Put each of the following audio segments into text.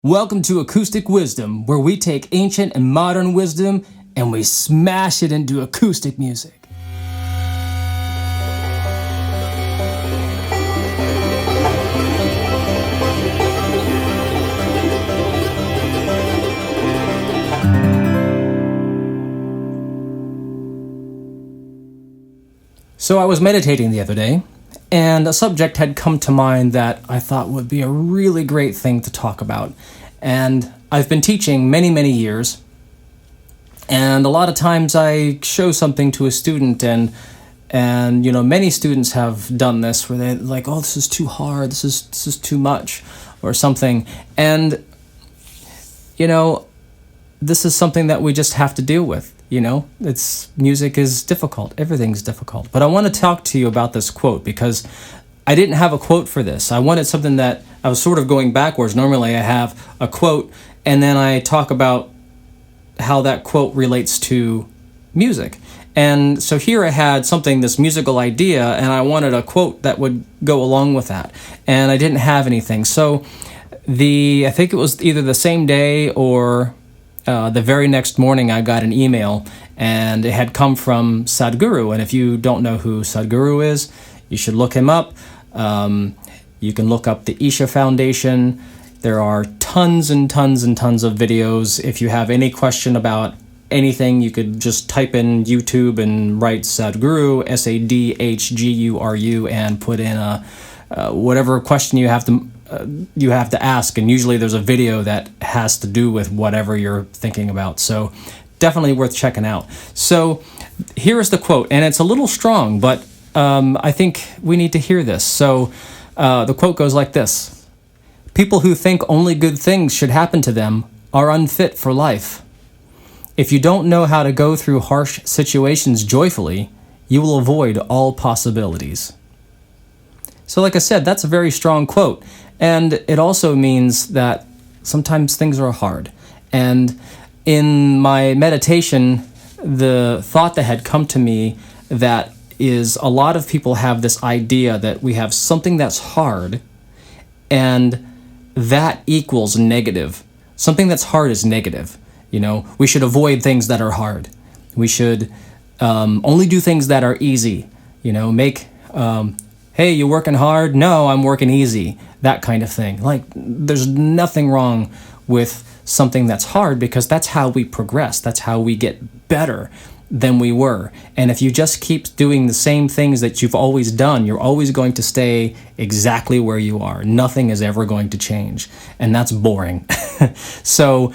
Welcome to Acoustic Wisdom, where we take ancient and modern wisdom and we smash it into acoustic music. So I was meditating the other day, and a subject had come to mind that I thought would be a really great thing to talk about. And I've been teaching many years, and a lot of times I show something to a student, and many students have done this where they're like, oh, this is too hard, this is too much, or something. And this is something that we just have to deal with. Music is difficult. Everything's difficult. But I want to talk to you about this quote because I didn't have a quote for this. I wanted something that I was sort of going backwards. Normally I have a quote and then I talk about how that quote relates to music. And so here I had this musical idea, and I wanted a quote that would go along with that. And I didn't have anything. So I think it was either the same day or the very next morning I got an email, and it had come from Sadhguru. And if you don't know who Sadhguru is, you should look him up. You can look up the Isha Foundation. There are tons and tons and tons of videos. If you have any question about anything, you could just type in YouTube and write Sadhguru, Sadhguru, and put in whatever question you have to ask, and usually there's a video that has to do with whatever you're thinking about. So definitely worth checking out. So here is the quote, and it's a little strong, but I think we need to hear this. So the quote goes like this: "People who think only good things should happen to them are unfit for life. If you don't know how to go through harsh situations joyfully, you will avoid all possibilities." So like I said, that's a very strong quote. And it also means that sometimes things are hard. And in my meditation, the thought that had come to me that is a lot of people have this idea that we have something that's hard and that equals negative. Something that's hard is negative. We should avoid things that are hard. We should only do things that are easy. Hey, you working hard? No, I'm working easy. That kind of thing. Like, there's nothing wrong with something that's hard because that's how we progress. That's how we get better than we were. And if you just keep doing the same things that you've always done, you're always going to stay exactly where you are. Nothing is ever going to change. And that's boring. So,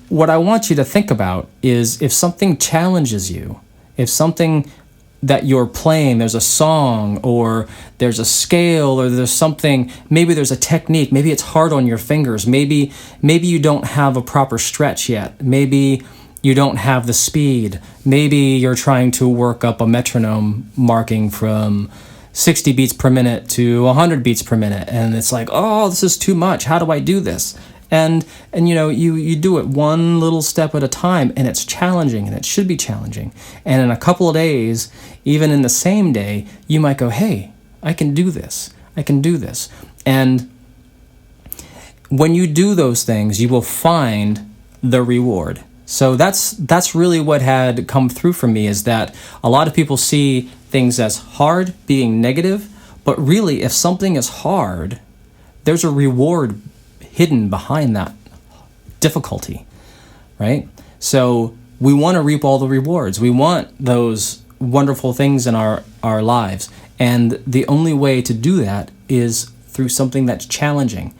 what I want you to think about is if something challenges you, if something that you're playing, there's a song or there's a scale or there's something, maybe there's a technique, maybe it's hard on your fingers, maybe you don't have a proper stretch yet, maybe you don't have the speed, maybe you're trying to work up a metronome marking from 60 beats per minute to 100 beats per minute, and it's like, oh, this is too much, how do I do this? And you do it one little step at a time, and it's challenging, and it should be challenging. And in a couple of days, even in the same day, you might go, hey, I can do this. And when you do those things, you will find the reward. So that's really what had come through for me, is that a lot of people see things as hard, being negative, but really, if something is hard, there's a reward hidden behind that difficulty, right? So we want to reap all the rewards. We want those wonderful things in our lives. And the only way to do that is through something that's challenging.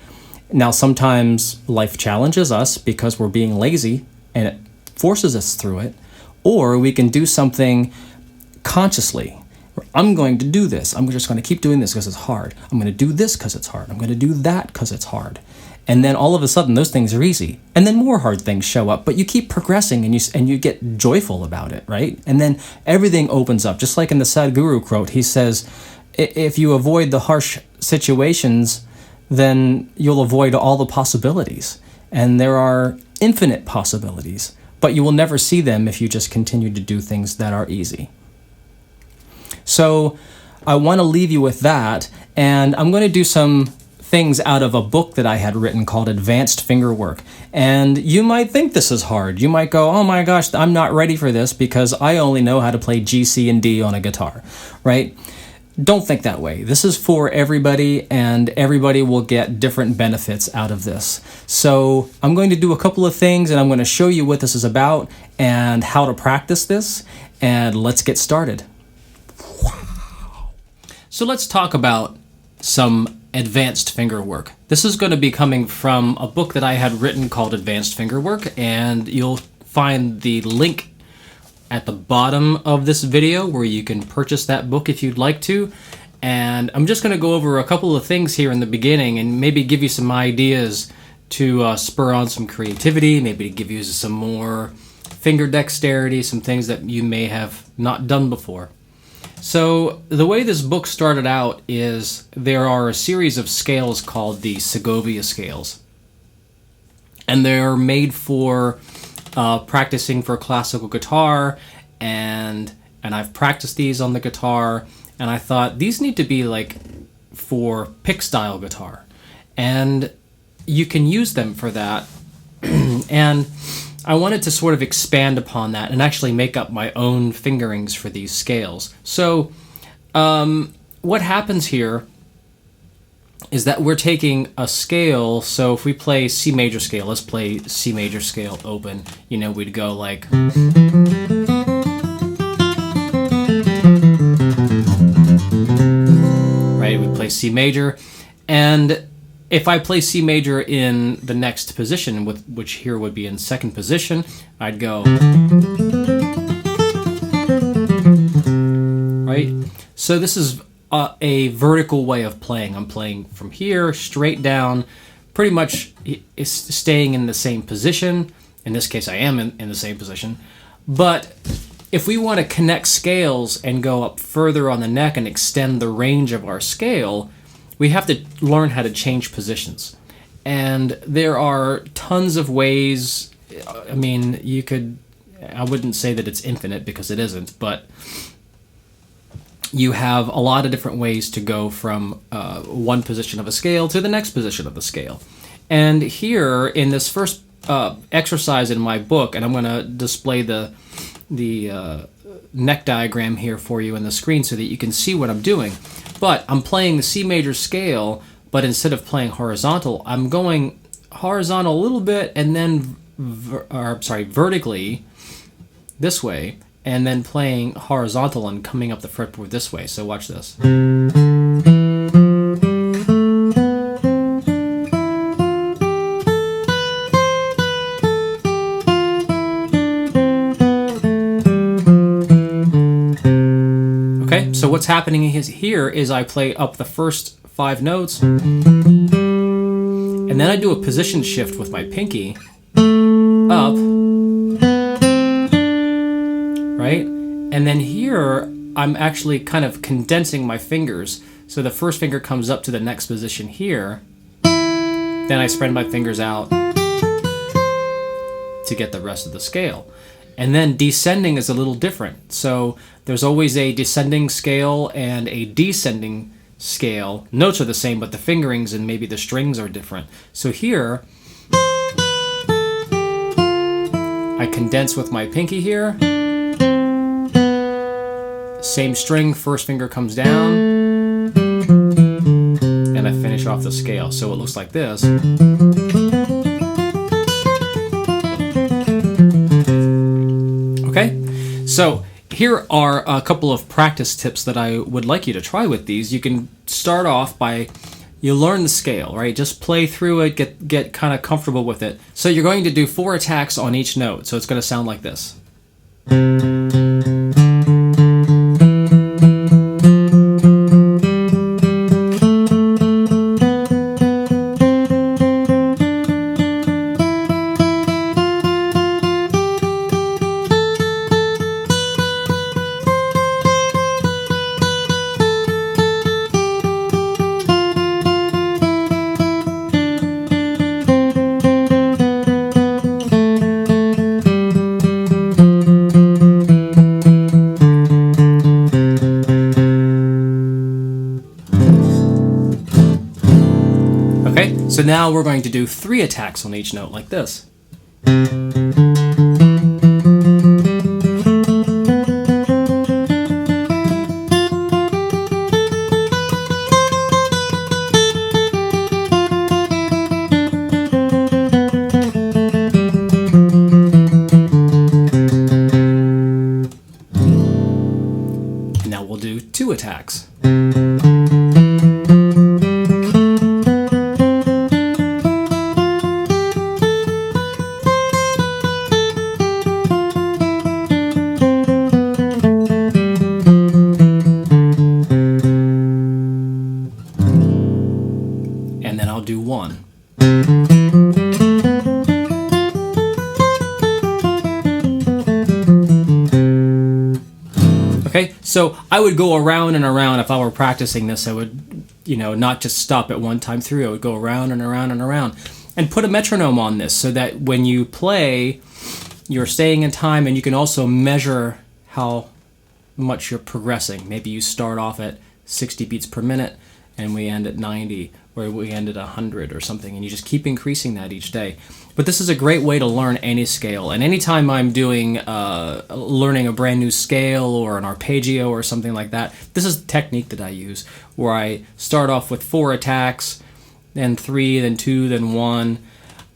Now, sometimes life challenges us because we're being lazy and it forces us through it. Or we can do something consciously. I'm going to do this. I'm just going to keep doing this because it's hard. I'm going to do this because it's hard. I'm going to do that because it's hard. And then all of a sudden, those things are easy. And then more hard things show up, but you keep progressing and you get joyful about it, right? And then everything opens up. Just like in the Sadhguru quote, he says, if you avoid the harsh situations, then you'll avoid all the possibilities. And there are infinite possibilities, but you will never see them if you just continue to do things that are easy. So I want to leave you with that, and I'm going to do some things out of a book that I had written called Advanced Fingerwork. And you might think this is hard. You might go, oh my gosh, I'm not ready for this because I only know how to play G, C, and D on a guitar, right? Don't think that way. This is for everybody, and everybody will get different benefits out of this. So I'm going to do a couple of things, and I'm going to show you what this is about and how to practice this, and let's get started. So let's talk about some advanced finger work. This is going to be coming from a book that I had written called Advanced Fingerwork, and you'll find the link at the bottom of this video where you can purchase that book if you'd like to. And I'm just going to go over a couple of things here in the beginning and maybe give you some ideas to spur on some creativity, maybe to give you some more finger dexterity, some things that you may have not done before. So the way this book started out is there are a series of scales called the Segovia scales. And they're made for practicing for classical guitar, and I've practiced these on the guitar, and I thought these need to be like for pick style guitar, and you can use them for that. And I wanted to sort of expand upon that and actually make up my own fingerings for these scales. So what happens here is that we're taking a scale. So if we play C major scale, let's play C major scale open, we'd go like, right, we play C major, and if I play C major in the next position, which here would be in second position, I'd go, right? So this is a vertical way of playing. I'm playing from here straight down, pretty much is staying in the same position. In this case, I am in the same position. But if we want to connect scales and go up further on the neck and extend the range of our scale, we have to learn how to change positions. And there are tons of ways. I mean, I wouldn't say that it's infinite because it isn't, but you have a lot of different ways to go from one position of a scale to the next position of the scale. And here in this first exercise in my book, and I'm going to display the neck diagram here for you on the screen so that you can see what I'm doing. But I'm playing the C major scale, but instead of playing horizontal, I'm going horizontal a little bit and then, vertically this way, and then playing horizontal and coming up the fretboard this way. So watch this. Okay, so what's happening here is I play up the first 5 notes, and then I do a position shift with my pinky up, right? And then here, I'm actually kind of condensing my fingers. So the first finger comes up to the next position here. Then I spread my fingers out to get the rest of the scale. And then descending is a little different. So there's always a descending scale and a descending scale. Notes are the same, but the fingerings and maybe the strings are different. So here, I condense with my pinky here. Same string, first finger comes down, and I finish off the scale. So it looks like this. Okay, so here are a couple of practice tips that I would like you to try with these. You can start off by, you learn the scale, right? Just play through it, get kind of comfortable with it. So you're going to do 4 attacks on each note, so it's going to sound like this. now we're going to do 3 attacks on each note like this. Now we'll do 2 attacks. And then I'll do 1. Okay, so I would go around and around. If I were practicing this, I would, not just stop at 1 time through. I would go around and around and around and put a metronome on this so that when you play, you're staying in time, and you can also measure how much you're progressing. Maybe you start off at 60 beats per minute and we end at 90, or we end at 100 or something, and you just keep increasing that each day. But this is a great way to learn any scale, and anytime I'm doing learning a brand new scale or an arpeggio or something like that, this is the technique that I use, where I start off with 4 attacks, then 3, then 2, then 1.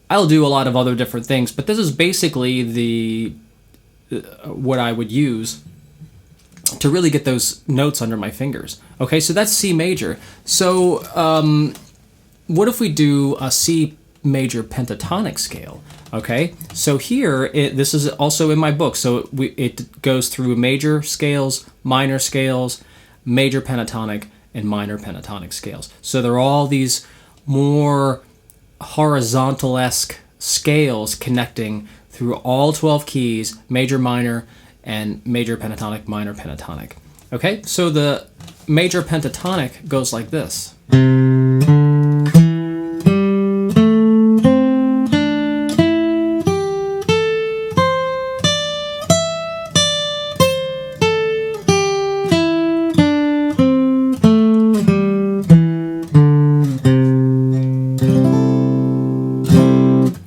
I'll do a lot of other different things, but this is basically what I would use to really get those notes under my fingers. Okay, so that's C major. So what if we do a C major pentatonic scale? Okay, so here, this is also in my book, so it goes through major scales, minor scales, major pentatonic, and minor pentatonic scales. So there are all these more horizontal-esque scales connecting through all 12 keys, major, minor, and major pentatonic, minor pentatonic. Okay, so the major pentatonic goes like this.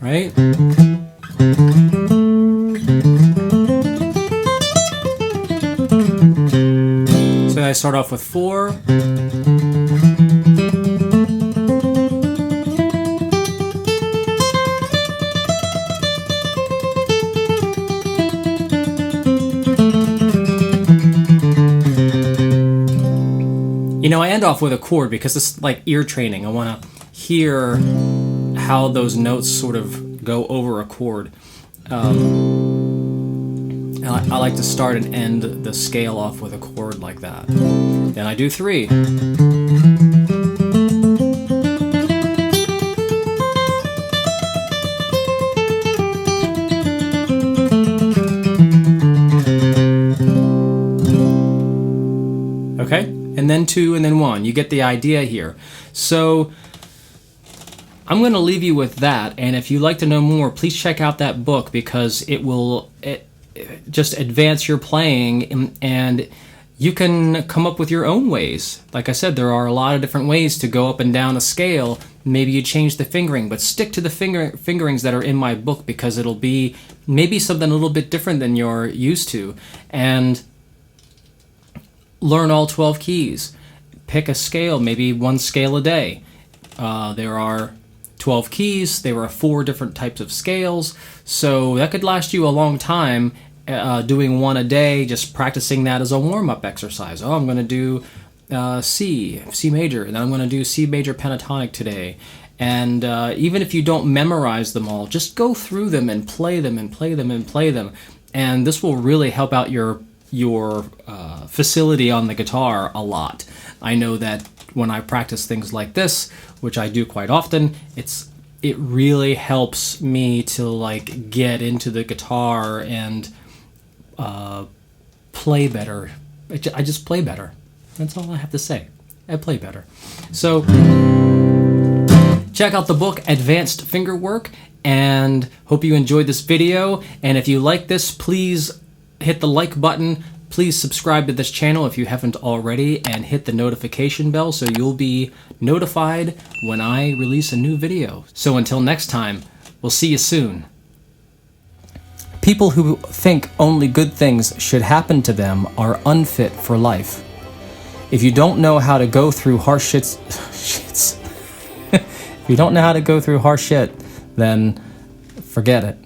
Right? So I start off with 4. I end off with a chord because it's like ear training. I want to hear how those notes sort of go over a chord. I like to start and end the scale off with a chord like that. Then I do 3. Okay, and then 2, and then 1. You get the idea here. So I'm going to leave you with that, and if you'd like to know more, please check out that book, because it will just advance your playing, and you can come up with your own ways. Like I said, there are a lot of different ways to go up and down a scale. Maybe you change the fingering, but stick to the fingerings that are in my book, because it'll be maybe something a little bit different than you're used to. And learn all 12 keys. Pick a scale, maybe 1 scale a day. There are 12 keys. There are 4 different types of scales. So that could last you a long time, doing 1 a day, just practicing that as a warm-up exercise. Oh, I'm going to do C major, and then I'm going to do C major pentatonic today. And even if you don't memorize them all, just go through them and play them and play them and play them. And this will really help out your facility on the guitar a lot. I know that when I practice things like this, which I do quite often, it really helps me to get into the guitar and play better. I just play better. That's all I have to say. I play better. So check out the book Advanced Fingerwork, and hope you enjoyed this video. And if you like this, please hit the like button, Please subscribe to this channel if you haven't already and hit the notification bell so you'll be notified when I release a new video. So until next time, we'll see you soon. People who think only good things should happen to them are unfit for life. If you don't know how to go through harsh if you don't know how to go through harsh shit, then forget it.